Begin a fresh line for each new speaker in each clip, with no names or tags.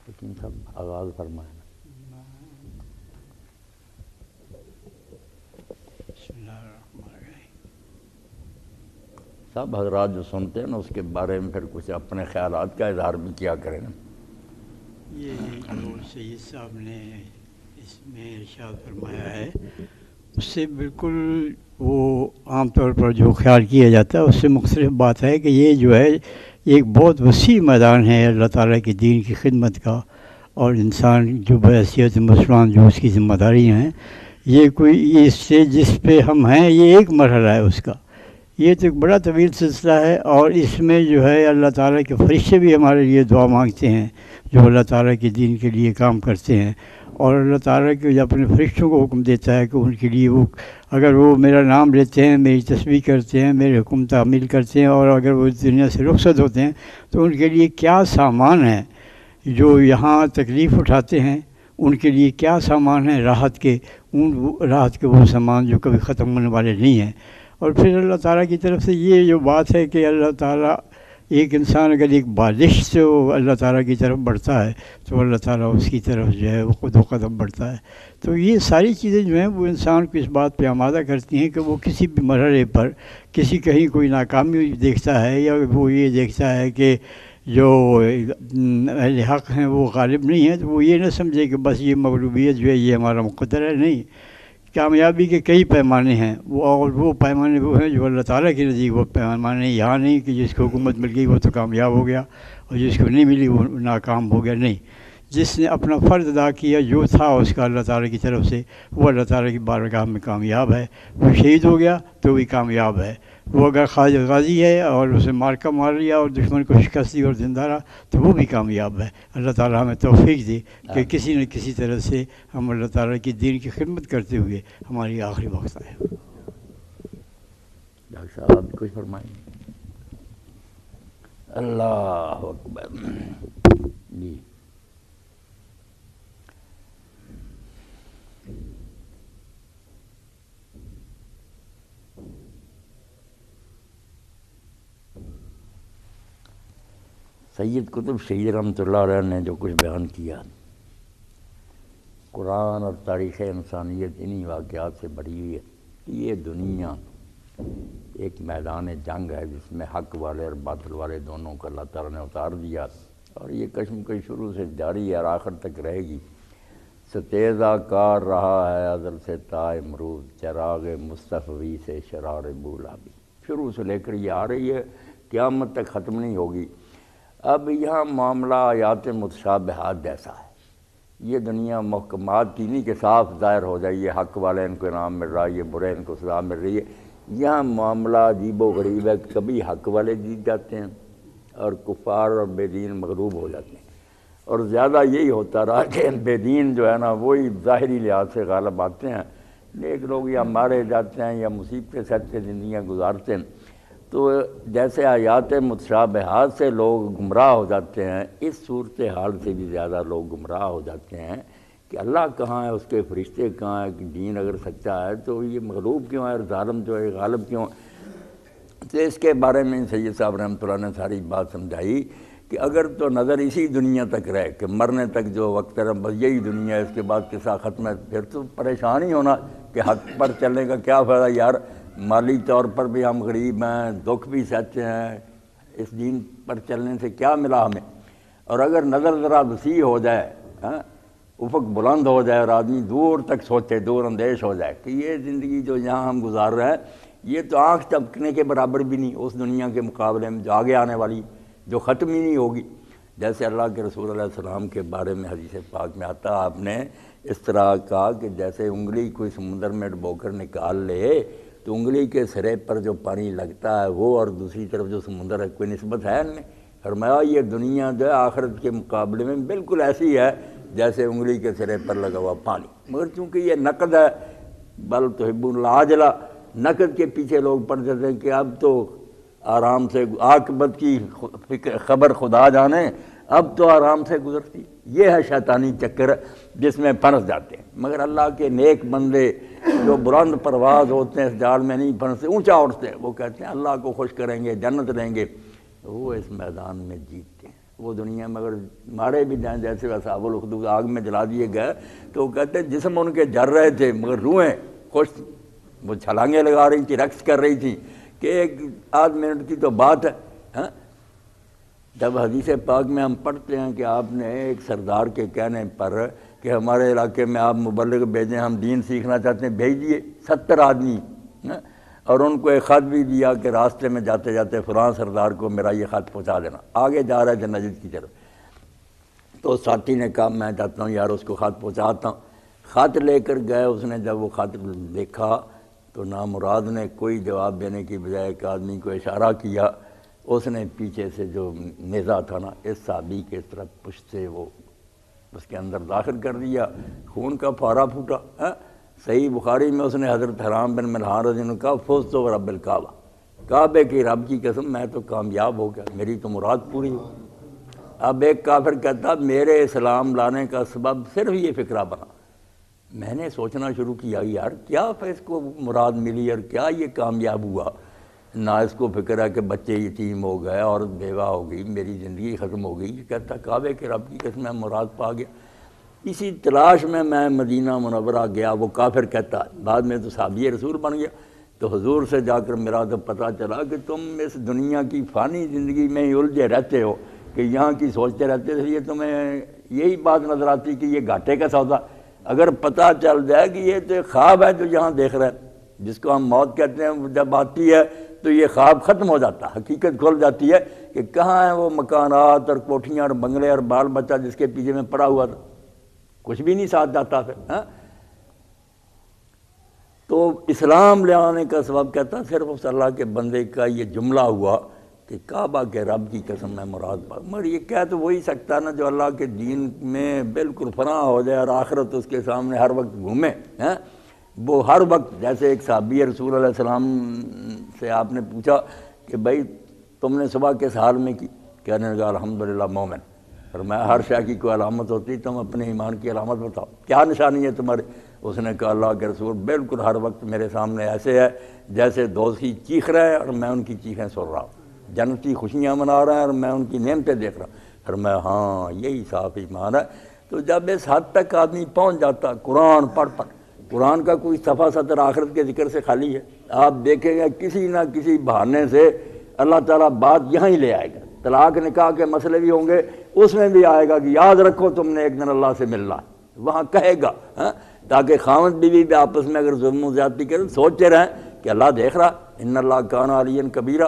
حکیم صاحب آغاز فرمائیں. سب حضرات جو سنتے ہیں نا اس کے بارے میں پھر کچھ اپنے خیالات کا اظہار بھی کیا کریں نا.
یہ جو سید صاحب نے اس میں ارشاد فرمایا ہے اس سے بالکل وہ عام طور پر جو خیال کیا جاتا ہے اس سے مختلف بات ہے کہ یہ جو ہے ایک بہت وسیع میدان ہے اللہ تعالیٰ کے دین کی خدمت کا، اور انسان جو بحیثیت مسلمان جو اس کی ذمہ داریاں ہیں، یہ کوئی اس سے جس پہ ہم ہیں یہ ایک مرحلہ ہے اس کا. یہ تو ایک بڑا طویل سلسلہ ہے، اور اس میں جو ہے اللہ تعالیٰ کے فرشتے بھی ہمارے لیے دعا مانگتے ہیں جو اللہ تعالیٰ کے دین کے لیے کام کرتے ہیں. اور اللہ تعالیٰ کے اپنے فرشتوں کو حکم دیتا ہے کہ ان کے لیے وہ اگر وہ میرا نام لیتے ہیں، میری تسبیح کرتے ہیں، میرے حکم تعمیل کرتے ہیں، اور اگر وہ دنیا سے رخصت ہوتے ہیں تو ان کے لیے کیا سامان ہے جو یہاں تکلیف اٹھاتے ہیں، ان کے لیے کیا سامان ہے راحت کے، راحت کے وہ سامان جو کبھی ختم ہونے والے نہیں ہیں. اور پھر اللہ تعالیٰ کی طرف سے یہ جو بات ہے کہ اللہ تعالیٰ ایک انسان اگر ایک بالش سے وہ اللہ تعالیٰ کی طرف بڑھتا ہے تو اللہ تعالیٰ اس کی طرف جو ہے وہ خود و قدم بڑھتا ہے. تو یہ ساری چیزیں جو ہیں وہ انسان کو اس بات پہ آمادہ کرتی ہیں کہ وہ کسی بھی مرحلے پر کہیں کوئی ناکامی دیکھتا ہے، یا وہ یہ دیکھتا ہے کہ جو اہل حق ہیں وہ غالب نہیں ہیں، تو وہ یہ نہ سمجھے کہ بس یہ مغلوبیت جو ہے یہ ہمارا مقدر ہے. نہیں، کامیابی کے کئی پیمانے ہیں، وہ پیمانے وہ ہیں جو اللہ تعالیٰ کے نزدیک وہ پیمانے یہاں نہیں کہ جس کو حکومت مل گئی وہ تو کامیاب ہو گیا اور جس کو نہیں ملی وہ ناکام ہو گیا. نہیں، جس نے اپنا فرض ادا کیا جو تھا اس کا اللہ تعالیٰ کی طرف سے، وہ اللہ تعالیٰ کی بارگاہ میں کامیاب ہے. وہ شہید ہو گیا تو بھی کامیاب ہے. وہ اگر غازی ہے اور اسے مارکہ مار لیا اور دشمن کو شکست دی اور زندہ رہا تو وہ بھی کامیاب ہے. اللہ تعالیٰ ہمیں توفیق دے کہ کسی نہ کسی طرح سے ہم اللہ تعالیٰ کی دین کی خدمت کرتے ہوئے ہماری آخری وقت آئے.
ڈاکٹر صاحب آپ کچھ فرمائیں. اللہ اکبر. جی سید قطب شہید رحمۃ اللہ علیہ نے جو کچھ بیان کیا، قرآن اور تاریخ انسانیت انہی واقعات سے بھری ہوئی ہے. یہ دنیا ایک میدان جنگ ہے جس میں حق والے اور باطل والے دونوں کو اللہ تعالیٰ نے اتار دیا، اور یہ کشمکش شروع سے جاری ہے اور آخر تک رہے گی. ستیزہ کار رہا ہے ازل سے تا امروز، چراغ مصطفی سے شرار بولا بھی. شروع سے لے کر یہ آ رہی ہے، قیامت تک ختم نہیں ہوگی. اب یہاں معاملہ آیات متشابہات جیسا ہے. یہ دنیا محکمات کی نہیں کہ صاف ظاہر ہو جائے یہ حق والے ان کو انعام مل رہا ہے، یہ برے ان کو سزا مل رہی ہے. یہاں معاملہ عجیب و غریب ہے. کبھی حق والے جیت جاتے ہیں اور کفار اور بے دین مغلوب ہو جاتے ہیں، اور زیادہ یہی ہوتا رہا کہ بے دین جو ہے نا وہی ظاہری لحاظ سے غالب آتے ہیں. نیک لوگ یا مارے جاتے ہیں یا مصیبتیں سچ کے زندگیاں گزارتے ہیں. تو جیسے آیات متشابہات سے لوگ گمراہ ہو جاتے ہیں، اس صورتحال سے بھی زیادہ لوگ گمراہ ہو جاتے ہیں کہ اللہ کہاں ہے، اس کے فرشتے کہاں ہیں، کہ دین اگر سچا ہے تو یہ مغلوب کیوں ہے اور ظالم جو ہے غالب کیوں. تو اس کے بارے میں سید صاحب رحمۃ اللہ نے ساری بات سمجھائی کہ اگر تو نظر اسی دنیا تک رہے کہ مرنے تک جو وقت ہے بس یہی دنیا ہے، اس کے بعد قصہ ختم ہے، پھر تو پریشان ہی ہونا کہ حق پر چلنے کا کیا فائدہ یار. مالی طور پر بھی ہم غریب ہیں، دکھ بھی سچ ہیں، اس دین پر چلنے سے کیا ملا ہمیں. اور اگر نظر ذرا وسیع ہو جائے، افق بلند ہو جائے اور آدمی دور تک سوچے، دور اندیش ہو جائے کہ یہ زندگی جو یہاں ہم گزار رہے ہیں یہ تو آنکھ چپکنے کے برابر بھی نہیں اس دنیا کے مقابلے میں جو آگے آنے والی جو ختم ہی نہیں ہوگی. جیسے اللہ کے رسول علیہ السلام کے بارے میں حدیث پاک میں آتا، آپ نے اس طرح کہا کہ جیسے انگلی کوئی سمندر میں ڈبو کر نکال لے تو انگلی کے سرے پر جو پانی لگتا ہے وہ اور دوسری طرف جو سمندر ہے کوئی نسبت ہے ان میں. فرمایا یہ دنیا جو ہے آخرت کے مقابلے میں بالکل ایسی ہے جیسے انگلی کے سرے پر لگا ہوا پانی. مگر چونکہ یہ نقد ہے، بل تحبون العاجلہ، نقد کے پیچھے لوگ پڑ جاتے ہیں کہ اب تو آرام سے عاقبت کی خبر خدا جانے، اب تو آرام سے گزرتی. یہ ہے شیطانی چکر جس میں پھنس جاتے ہیں. مگر اللہ کے نیک بندے جو بلند پرواز ہوتے ہیں اس جال میں نہیں پھنستے، اونچا اٹھتے ہیں. وہ کہتے ہیں اللہ کو خوش کریں گے، جنت لیں گے، وہ اس میدان میں جیتتے ہیں. وہ دنیا میں اگر مارے بھی جائیں جیسے اصحاب الاخدود آگ میں جلا دیے گئے تو وہ کہتے ہیں جسم ان کے جل رہے تھے مگر روحیں خوش تھیں، وہ چھلانگیں لگا رہی تھیں، رقص کر رہی تھیں کہ ایک آدھ منٹ کی تو بات ہے. ہاں جب حدیث پاک میں ہم پڑھتے ہیں کہ آپ نے ایک سردار کے کہنے پر کہ ہمارے علاقے میں آپ مبلغ بھیجیں، ہم دین سیکھنا چاہتے ہیں، بھیج دیے 70 آدمی، اور ان کو ایک خط بھی دیا کہ راستے میں جاتے جاتے فلاں سردار کو میرا یہ خط پہنچا دینا. آگے جا رہے تھے نجد کی طرف، تو ساتھی نے کہا میں چاہتا ہوں یار اس کو خط پہنچاتا ہوں. خط لے کر گئے، اس نے جب وہ خط دیکھا تو نامراد نے کوئی جواب دینے کی بجائے ایک آدمی کو اشارہ کیا. اس نے پیچھے سے جو نیزہ تھا نا اس صحابی کے طرف پشت سے وہ اس کے اندر داخل کر دیا، خون کا پھارا پھوٹا. صحیح بخاری میں اس نے حضرت حرام بن ملحان رضی اللہ عنہ کہا فوز تو رب الکعبہ، کعبے کی رب کی قسم میں تو کامیاب ہو گیا، میری تو مراد پوری ہو. اب ایک کافر کہتا میرے اسلام لانے کا سبب صرف یہ فکرہ بنا. میں نے سوچنا شروع کیا یار کیا اس کو مراد ملی اور کیا یہ کامیاب ہوا. نہ اس کو فکر ہے کہ بچے یتیم ہو گئے اور بیوہ ہو گئی، میری زندگی ختم ہو گئی. یہ کہتا کعبے کے رب کی قسم میں مراد پا گیا. اسی تلاش میں مدینہ منورہ گیا. وہ کافر کہتا بعد میں تو صحابی رسول بن گیا. تو حضور سے جا کر میرا تو پتہ چلا کہ تم اس دنیا کی فانی زندگی میں ہی الجھے رہتے ہو کہ یہاں کی سوچتے رہتے ہو. یہ تمہیں یہی بات نظر آتی کہ یہ گھاٹے کا سودا. اگر پتہ چل جائے کہ یہ تو خواب ہے جو یہاں دیکھ رہے ہیں، جس کو ہم موت کہتے ہیں، جب آتی ہے تو یہ خواب ختم ہو جاتا، حقیقت کھل جاتی ہے کہ کہاں ہیں وہ مکانات اور کوٹھیاں اور بنگلے اور بال بچہ جس کے پیچھے میں پڑا ہوا تھا. کچھ بھی نہیں ساتھ جاتا پھر. تو اسلام لے آنے کا سبب کہتا صرف اس اللہ کے بندے کا یہ جملہ ہوا کہ کعبہ کے رب کی قسم میں مراد پا. مگر یہ کہہ تو وہی سکتا نا جو اللہ کے دین میں بالکل فنا ہو جائے اور آخرت اس کے سامنے ہر وقت گھومے. وہ ہر وقت جیسے ایک صحابی رسول علیہ السلام سے آپ نے پوچھا کہ بھائی تم نے صبح کس حال میں کی؟ کہنے لگا الحمدللہ مومن. اور میں ہر شے کی کوئی علامت ہوتی تم اپنے ایمان کی علامت بتاؤ، کیا نشانی ہے تمہاری؟ اس نے کہا اللہ کے رسول بالکل ہر وقت میرے سامنے ایسے ہے جیسے دوزخی چیخ رہے ہیں اور میں ان کی چیخیں سن رہا ہوں، جنتی خوشیاں منا رہے ہیں اور میں ان کی نعمتیں دیکھ رہا ہوں. اور میں ہاں یہی صاف ایمان ہے. تو جب اس حد تک آدمی پہنچ جاتا قرآن پڑھ قرآن کا کوئی صفحہ سطر آخرت کے ذکر سے خالی ہے. آپ دیکھیں گے کسی نہ کسی بہانے سے اللہ تعالیٰ بات یہاں ہی لے آئے گا. طلاق نکاح کے مسئلے بھی ہوں گے، اس میں بھی آئے گا کہ یاد رکھو تم نے ایک دن اللہ سے ملنا، وہاں کہے گا. تاکہ خاوند بیوی بھی آپس میں اگر ظلم و زیادتی کریں سوچتے رہیں کہ اللہ دیکھ رہا، ان اللہ کان علیٰ کبیرہ.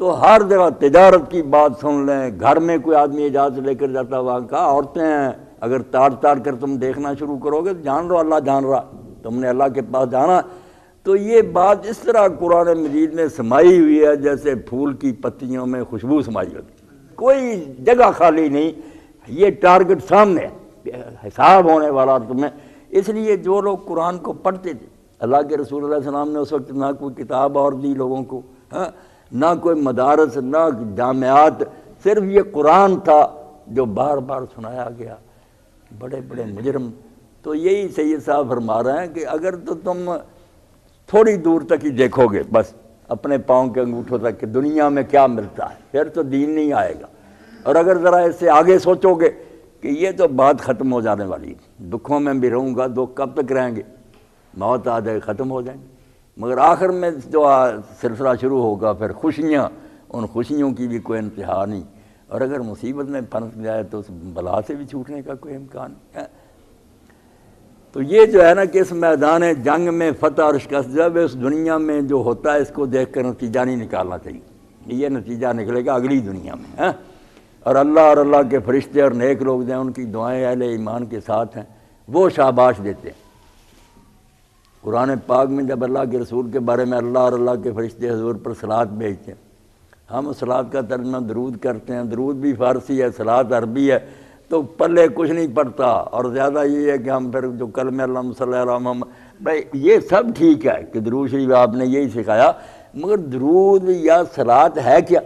تو ہر جگہ تجارت کی بات سن لیں. گھر میں کوئی آدمی اجازت لے کر جاتا وہاں کا عورتیں ہیں، اگر تاڑ کر تم دیکھنا شروع کرو گے جان لو اللہ جان رہا، تم نے اللہ کے پاس جانا. تو یہ بات اس طرح قرآن مجید میں سمائی ہوئی ہے جیسے پھول کی پتیوں میں خوشبو سمائی ہوتی، کوئی جگہ خالی نہیں. یہ ٹارگٹ سامنے ہے، حساب ہونے والا تمہیں. اس لیے جو لوگ قرآن کو پڑھتے تھے، اللہ کے رسول علیہ السلام نے اس وقت نہ کوئی کتاب اور دی لوگوں کو، نہ کوئی مدارس، نہ جامعات، صرف یہ قرآن تھا جو بار بار سنایا گیا. بڑے بڑے مجرم. تو یہی سید صاحب فرما رہے ہیں کہ اگر تو تم تھوڑی دور تک ہی دیکھو گے بس اپنے پاؤں کے انگوٹھوں تک کہ دنیا میں کیا ملتا ہے، پھر تو دین نہیں آئے گا. اور اگر ذرا اس سے آگے سوچو گے کہ یہ تو بات ختم ہو جانے والی ہے، دکھوں میں بھی رہوں گا، دکھ کب تک رہیں گے، موت آ جائے ختم ہو جائیں گے. مگر آخر میں جو سلسلہ شروع ہوگا پھر خوشیاں، ان خوشیوں کی بھی کوئی انتہا نہیں. اور اگر مصیبت میں پھنس جائے تو اس بلا سے بھی چھوٹنے کا کوئی امکان نہیں. تو یہ جو ہے نا کہ اس میدان جنگ میں فتح اور شکست جب اس دنیا میں جو ہوتا ہے اس کو دیکھ کر نتیجہ نہیں نکالنا چاہیے. یہ نتیجہ نکلے گا اگلی دنیا میں. اور اللہ کے فرشتے اور نیک لوگ جو ہیں ان کی دعائیں اہل ایمان کے ساتھ ہیں، وہ شاباش دیتے ہیں. قرآن پاک میں جب اللہ کے رسول کے بارے میں اللہ اور اللہ کے فرشتے حضور پر صلوات بھیجتے ہیں، ہم صلوات کا ترجمہ درود کرتے ہیں. درود بھی فارسی ہے، صلوات عربی ہے، تو پلے کچھ نہیں پڑتا. اور زیادہ یہ ہے کہ ہم پھر جو کلمہ اللہم صلی اللہ علیہ وسلم، بھائی یہ سب ٹھیک ہے کہ درود شریف آپ نے یہی سکھایا، مگر درود یا صلوات ہے کیا؟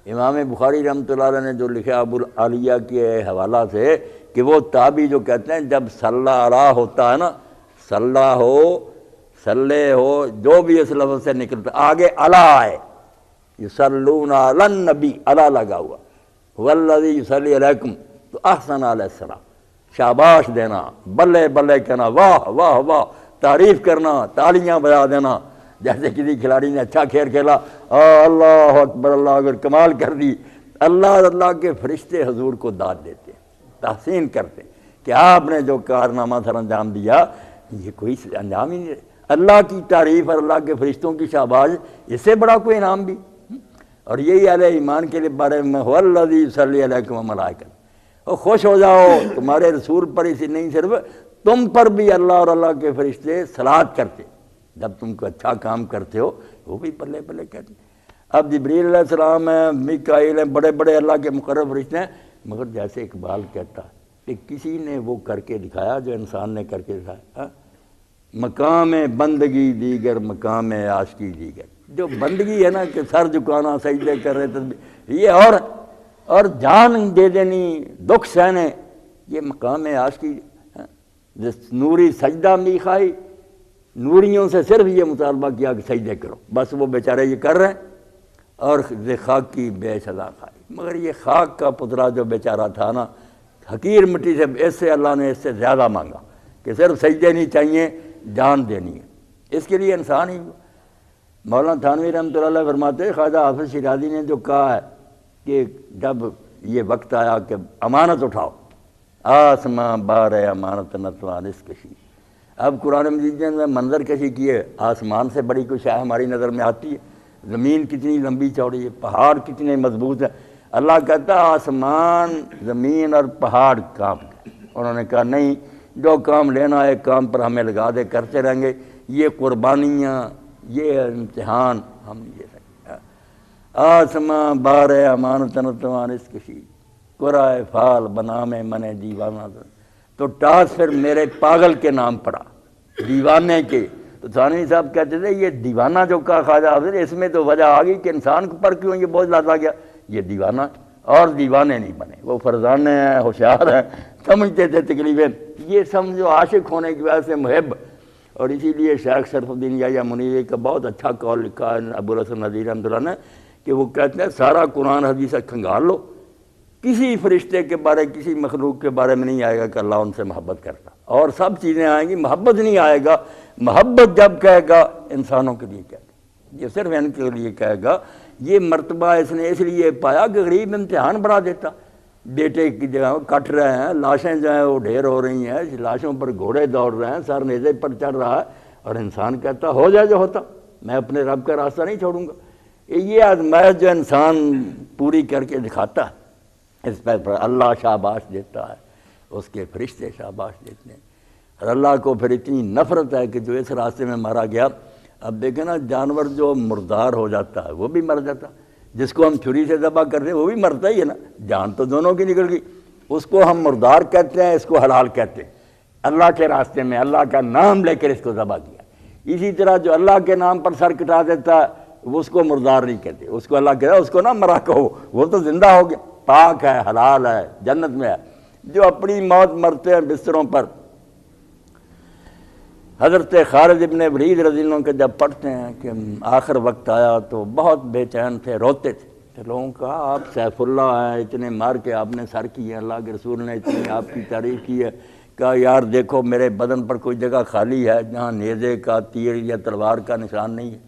امام بخاری رحمۃ اللہ علیہ نے جو لکھا ابو العالیہ کے حوالہ سے کہ وہ تابعی جو کہتے ہیں جب صلی علیہ ہوتا ہے نا، صلی ہو جو بھی اس لفظ سے نکلتا آگے علی آئے، یصلون علی النبی، علی لگا ہوا والذی یصلی علیکم، تو احسن علیہ السلام، شاباش دینا، بلے بلے کہنا، واہ واہ واہ، تعریف کرنا، تالیاں بجا دینا، جیسے کسی کھلاڑی نے اچھا کھیل کھیلا، اللہ اکبر، اللہ اکبر، کمال کر دی، اللہ کے فرشتے حضور کو داد دیتے، تحسین کرتے کہ آپ نے جو کارنامہ سر انجام دیا یہ کوئی انجام ہی نہیں ہے۔ اللہ کی تعریف اور اللہ کے فرشتوں کی شاباش، اس سے بڑا کوئی انعام بھی؟ اور یہی اہل ایمان کے بارے میں والذی یصلی علیکم وملائکۃ، اور خوش ہو جاؤ تمہارے رسول پر ہی نہیں، صرف تم پر بھی اللہ اور اللہ کے فرشتے صلات کرتے، جب تم کو اچھا کام کرتے ہو وہ بھی پلے پلے کہتے ہیں۔ اب جبریل علیہ السلام ہیں، میکائیل ہیں، بڑے بڑے اللہ کے مقرب فرشتے ہیں، مگر جیسے اقبال کہتا کہ کسی نے وہ کر کے دکھایا جو انسان نے کر کے دکھایا، مقام بندگی دیگر مقام عاشقی دیگر، جو بندگی ہے نا کہ سر جھکانا، سجدے کر رہے تسبیح، یہ اور جان دے دینی، دکھ سہنے، یہ مقام عاشقی۔ جس نوری سجدہ میخائی، نوریوں سے صرف یہ مطالبہ کیا کہ سجدے کرو، بس وہ بیچارے یہ کر رہے ہیں، اور خاک کی بے سزا کھائی، مگر یہ خاک کا پترا جو بیچارہ تھا نا، حقیر مٹی سے، اس سے اللہ نے اس سے زیادہ مانگا کہ صرف سجدے نہیں چاہیے، جان دینی ہے، اس کے لیے انسان ہی۔ مولانا تھانوی رحمۃ اللہ علیہ فرماتے، خواجہ حافظ شیرازی نے جو کہا ہے کہ جب یہ وقت آیا کہ امانت اٹھاؤ، آسماں بار امانت نتوان اس کشی، اب قرآن مجید نے منظر کشی کی ہے، آسمان سے بڑی کوئی شے ہماری نظر میں آتی ہے، زمین کتنی لمبی چوڑی ہے، پہاڑ کتنے مضبوط ہیں، اللہ کہتا ہے آسمان، زمین اور پہاڑ کام کریں۔ انہوں نے کہا نہیں، جو کام لینا ہے کام پر ہمیں لگا دے، کرتے رہیں گے، یہ قربانیاں، یہ امتحان ہم نہیں دے سکتے۔ آسماں بار امانت نتوان اس کشی، قرائے فال بنا میں من دیوانہ، تو ٹاس پھر میرے پاگل کے نام پڑا، دیوانے کے۔ تو ثانوی صاحب کہتے تھے یہ دیوانہ جو کہا خواجہ حافظ، اس میں تو وجہ آ گئی کہ انسان پر کیوں یہ بوجھ لاتا گیا، یہ دیوانہ اور دیوانے نہیں بنے، وہ فرزانے ہیں، ہوشیار ہیں، سمجھتے تھے تقریباً، یہ سمجھو عاشق ہونے کی وجہ سے محب۔ اور اسی لیے شیخ شرف الدین یحییٰ منیری کا بہت اچھا قول لکھا ہے ابو الحسن ندوی رحمۃ اللہ نے، کہ وہ کہتے ہیں سارا قرآن حدیث کھنگال لو، کسی فرشتے کے بارے، کسی مخلوق کے بارے میں نہیں آئے گا کہ اللہ ان سے محبت کرتا، اور سب چیزیں آئیں گی، محبت نہیں آئے گا۔ محبت جب کہے گا انسانوں کے لیے کہے گا، یہ صرف ان کے لیے کہے گا۔ یہ مرتبہ اس نے اس لیے پایا کہ غریب امتحان بڑھا دیتا، بیٹے کی جگہ کٹ رہے ہیں، لاشیں جو ہیں وہ ڈھیر ہو رہی ہیں، لاشوں پر گھوڑے دوڑ رہے ہیں، سر نیزے پر چڑھ رہا ہے، اور انسان کہتا ہو جائے جو ہوتا، میں اپنے رب کا راستہ نہیں چھوڑوں گا۔ یہ آزمائش جو انسان پوری کر کے دکھاتا ہے، اس پر اللہ شاباش دیتا ہے، اس کے فرشتے شاباش دیتے ہیں۔ اور اللہ کو پھر اتنی نفرت ہے کہ جو اس راستے میں مارا گیا۔ اب دیکھیں نا، جانور جو مردار ہو جاتا ہے وہ بھی مر جاتا، جس کو ہم چھری سے ذبح کرتے ہیں وہ بھی مرتا ہی ہے نا، جان تو دونوں کی نکل گئی، اس کو ہم مردار کہتے ہیں، اس کو حلال کہتے ہیں۔ اللہ کے راستے میں اللہ کا نام لے کر اس کو ذبح کیا۔ اسی طرح جو اللہ کے نام پر سر کٹا دیتا ہے وہ اس کو مردار نہیں کہتے، اس کو اللہ کہتا ہے اس کو نہ مرا کہو، وہ تو زندہ ہو گیا، پاک ہے، حلال ہے، جنت میں ہے۔ جو اپنی موت مرتے ہیں بستروں پر، حضرت خالد ابن ولید رضی اللہ عنہ کے جب پڑھتے ہیں کہ آخر وقت آیا تو بہت بے چین تھے، روتے تھے، تو لوگوں نے کہا آپ سیف اللہ ہیں، اتنے مار کے آپ نے سر کی ہے، اللہ کے رسول نے اتنی آپ کی تعریف کی ہے، کہا یار دیکھو میرے بدن پر کوئی جگہ خالی ہے جہاں نیزے کا، تیر یا تلوار کا نشان نہیں ہے،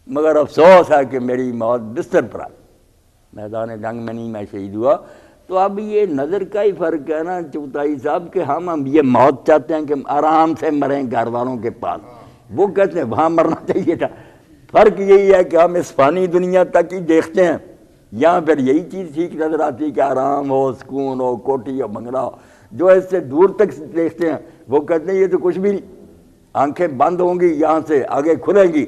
مگر افسوس ہے کہ میری موت بستر پر آئی، میدان جنگ میں نہیں، میں شہید ہوا۔ تو اب یہ نظر کا ہی فرق ہے نا چغتائی صاحب، کہ ہم یہ موت چاہتے ہیں کہ آرام سے مریں گھر والوں کے پاس، وہ کہتے ہیں وہاں مرنا چاہیے تھا۔ فرق یہی ہے کہ ہم اس فانی دنیا تک ہی دیکھتے ہیں، یہاں پھر یہی چیز ٹھیک نظر آتی ہے کہ آرام ہو، سکون ہو، کوٹھی ہو، بنگلہ ہو۔ جو اس سے دور تک دیکھتے ہیں وہ کہتے ہیں یہ تو کچھ بھی نہیں، آنکھیں بند ہوں گی، یہاں سے آگے کھلیں گی،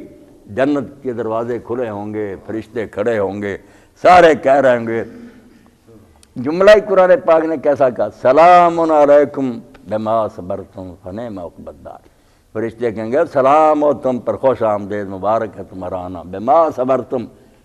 جنت کے دروازے کھلے ہوں گے، فرشتے کھڑے ہوں گے، سارے کہہ رہے ہوں گے۔ جملہ قرآن پاک نے کیسا کہا، سلام علیکم بما صبرتم فنعم عقبی الدار، فرشتے کہیں گے سلام ہو تم پر، خوش آمدید، مبارک ہے تمہارا آنا، بما صبرتم،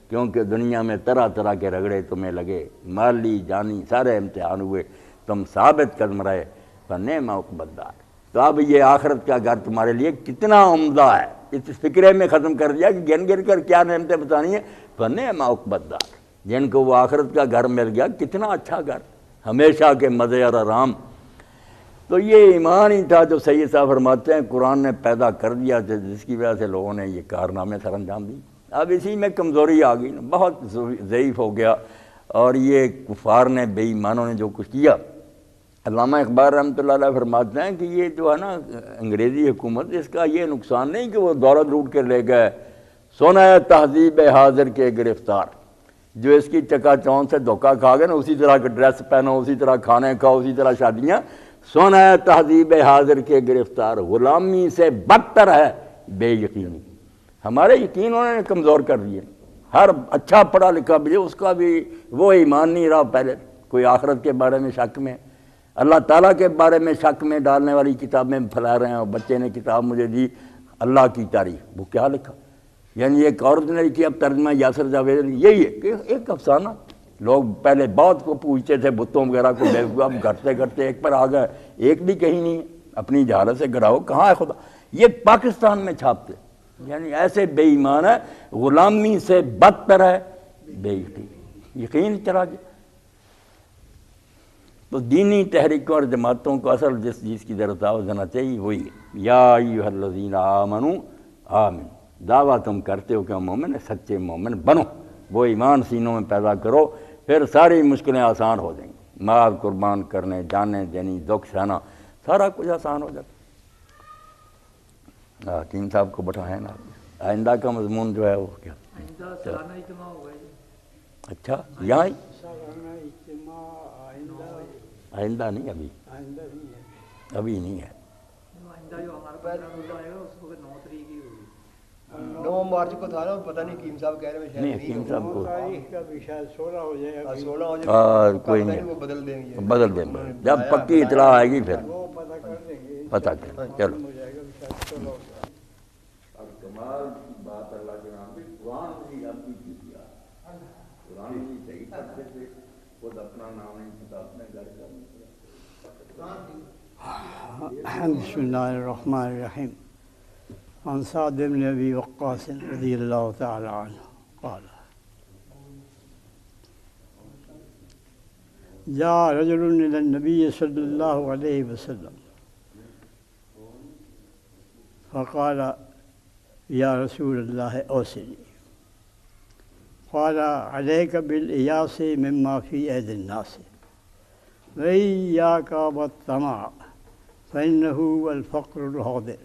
کیونکہ دنیا میں طرح طرح کے رگڑے تمہیں لگے، مالی جانی سارے امتحان ہوئے، تم ثابت قدم رہے، فنعم عقبی الدار۔ تو اب یہ آخرت کا گھر تمہارے لیے کتنا عمدہ ہے، اس فکرے میں ختم کر دیا کہ گن گن کر کیا نعمتیں بتانی ہیں، فنعم عقبی الدار، جن کو وہ آخرت کا گھر مل گیا، کتنا اچھا گھر، ہمیشہ کے مزے اور آرام۔ تو یہ ایمان ہی تھا جو سید صاحب فرماتے ہیں قرآن نے پیدا کر دیا، جس کی وجہ سے لوگوں نے یہ کارنامے سر انجام دی۔ اب اسی میں کمزوری آ گئی، بہت ضعیف ہو گیا، اور یہ کفار نے، بے ایمانوں نے جو کچھ کیا۔ علامہ اقبال رحمۃ اللہ علیہ فرماتے ہیں کہ یہ جو ہے نا انگریزی حکومت، اس کا یہ نقصان نہیں کہ وہ دولت لوٹ کے لے گئے، سونا ہے تہذیب حاضر کے گرفتار، جو اس کی چکا چون سے دھوکہ کھا گئے نا، اسی طرح کا ڈریس پہنو، اسی طرح کھانے کھاؤ، اسی طرح شادیاں، سونا ہے تہذیب حاضر کے گرفتار، غلامی سے بدتر ہے بے یقینی۔ ہمارے یقین انہوں نے کمزور کر دیے، ہر اچھا پڑھا لکھا بھی اس کا بھی وہ ایمان نہیں رہا، پہلے کوئی آخرت کے بارے میں شک میں، اللہ تعالیٰ کے بارے میں شک میں ڈالنے والی کتابیں پھیلا رہے ہیں۔ اور بچے نے کتاب مجھے دی اللہ کی تاریخ، وہ کیا لکھا، یعنی ایک عورت نے لکھی، اب ترجمہ یاسر جاوید نے، یہی ہے کہ ایک افسانہ۔ لوگ پہلے بہت کو پوچھتے تھے بتوں وغیرہ کو، اب گھٹتے گھٹتے ایک پر آ گئے، ایک بھی کہیں نہیں ہے، اپنی جہالت سے گڑاؤ کہاں ہے خدا، یہ پاکستان میں چھاپتے، یعنی ایسے بے ایمان ہے، غلامی سے بدتر ہے بے یقین، یقین چلا گیا۔ تو دینی تحریکوں اور جماعتوں کو اصل جس چیز کی دعوت دینا چاہیے وہی ہے، یا ایھا الذین آمنوا آمنوا، دعویٰ تم کرتے ہو کہ مومن ہے، سچے مومن بنو، وہ ایمان سینوں میں پیدا کرو، پھر ساری مشکلیں آسان ہو جائیں گی، مال قربان کرنے، جانیں دینی، دکھ سہنا، سارا کچھ آسان ہو جاتا۔ حکیم صاحب کو بٹھائیں نا، آئندہ کا مضمون جو ہے وہ کیا؟
سالانہ اجتماع ہوگا جی۔
اچھا، یہاں ہی
سالانہ اجتماع
آئندہ نہیں، ابھی نہیں ہے۔
آئندہ جو ہمارا پروگرام آئے گا اس کو 9 تاریخ ہی ہوگی۔
9 مارچ کو تھا نا، پتہ نہیں حکیم صاحب کہہ رہے ہیں
نہیں، حکیم صاحب کو
9 تاریخ کا بھی شاید 16 ہو جائے گا،
16 ہو جائے،
کوئی نہیں،
وہ بدل دیں گے،
بدل دیں گے جب پکی اطلاع آئے گی پھر
وہ پتہ کر دیں گے،
پتہ کریں۔ چلو،
ہو جائے گا شاید 16 ہو جائے گا۔
اب کمال کی بات اللہ کے نام پہ قرآن بھی آپ کی کیا، قرآن بھی صحیح پڑھتے تھے، خود اپنا نام نہیں پتا، اپنے گھر کا نہیں پتا۔
بسم اللہ الرحمن الرحیم۔ عن سعد بن ابی وقاص رضی اللہ تعالی عنہ قال جاء رجل الى النبي صلی اللہ علیہ وسلم فقال یا رسول اللہ اوصنی، قال علیک بالإیاس مما فی ایدی الناس وإیاک والطمع فإنه الفقر الحاضر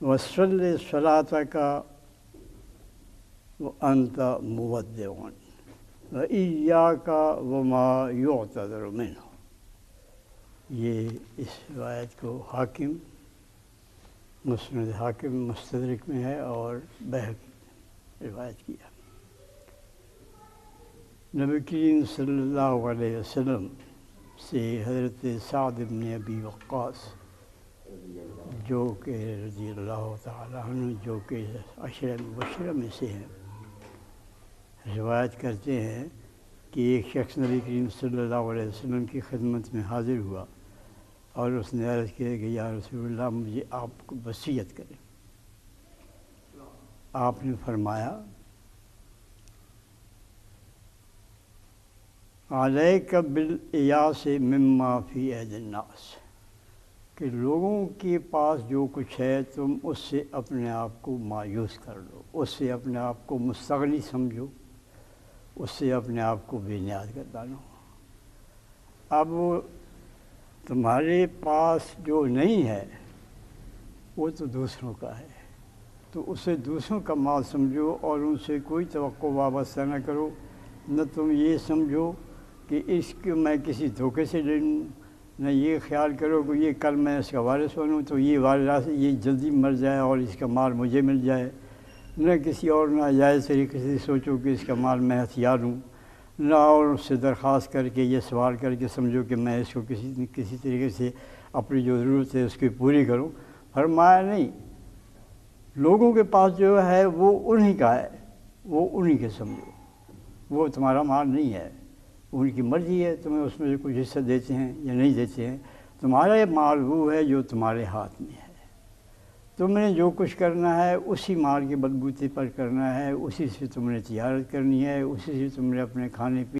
وصل صلاتك وأنت مودع وإياك وما يعتذر منه۔ یہ اس روایت کو حاکم، مسند حاکم مستدرک میں ہے اور بہقی روایت کیا۔ نبی کریم صلی اللہ علیہ وسلم سے حضرت سعد بن ابی وقاص جو کہ رضی اللہ تعالیٰ عنہ، جو کہ عشرہ مبشرہ میں سے ہیں، روایت کرتے ہیں کہ ایک شخص نبی کریم صلی اللہ علیہ وسلم کی خدمت میں حاضر ہوا اور اس نے عرض کیا کہ یا رسول اللہ مجھے آپ کو وصیت کریں۔ آپ نے فرمایا علیک بالإیاس مما فی ایدی الناس، کہ لوگوں کے پاس جو کچھ ہے تم اس سے اپنے آپ کو مایوس کر لو، اس سے اپنے آپ کو مستغنی سمجھو، اس سے اپنے آپ کو بے نیاز گردانو۔ اب تمہارے پاس جو نہیں ہے وہ تو دوسروں کا ہے، تو اسے دوسروں کا مال سمجھو اور ان سے کوئی توقع وابستہ نہ کرو، نہ تم یہ سمجھو کہ اس کو میں کسی دھوکے سے لے لوں، نہ یہ خیال کرو کہ یہ کل میں اس کا وارث بنوں تو یہ وارث یہ جلدی مر جائے اور اس کا مال مجھے مل جائے، نہ کسی اور ناجائز طریقے سے سوچو کہ اس کا مال میں ہتھیار ہوں، نہ اور اس سے درخواست کر کے یہ سوال کر کے سمجھو کہ میں اس کو کسی طریقے سے اپنی جو ضرورت ہے اس کی پوری کروں۔ فرمایا نہیں، لوگوں کے پاس جو ہے وہ انہی کا ہے، وہ انہی کے سمجھو، وہ تمہارا مال نہیں ہے، ان کی مرضی ہے تمہیں اس میں سے کچھ حصہ دیتے ہیں یا نہیں دیتے ہیں، تمہارا مال وہ ہے جو تمہارے ہاتھ میں ہے۔ تم نے جو کچھ کرنا ہے اسی مال کے بلبوتے پر کرنا ہے، اسی سے تم نے تجارت کرنی ہے، اسی سے تم نے اپنے کھانے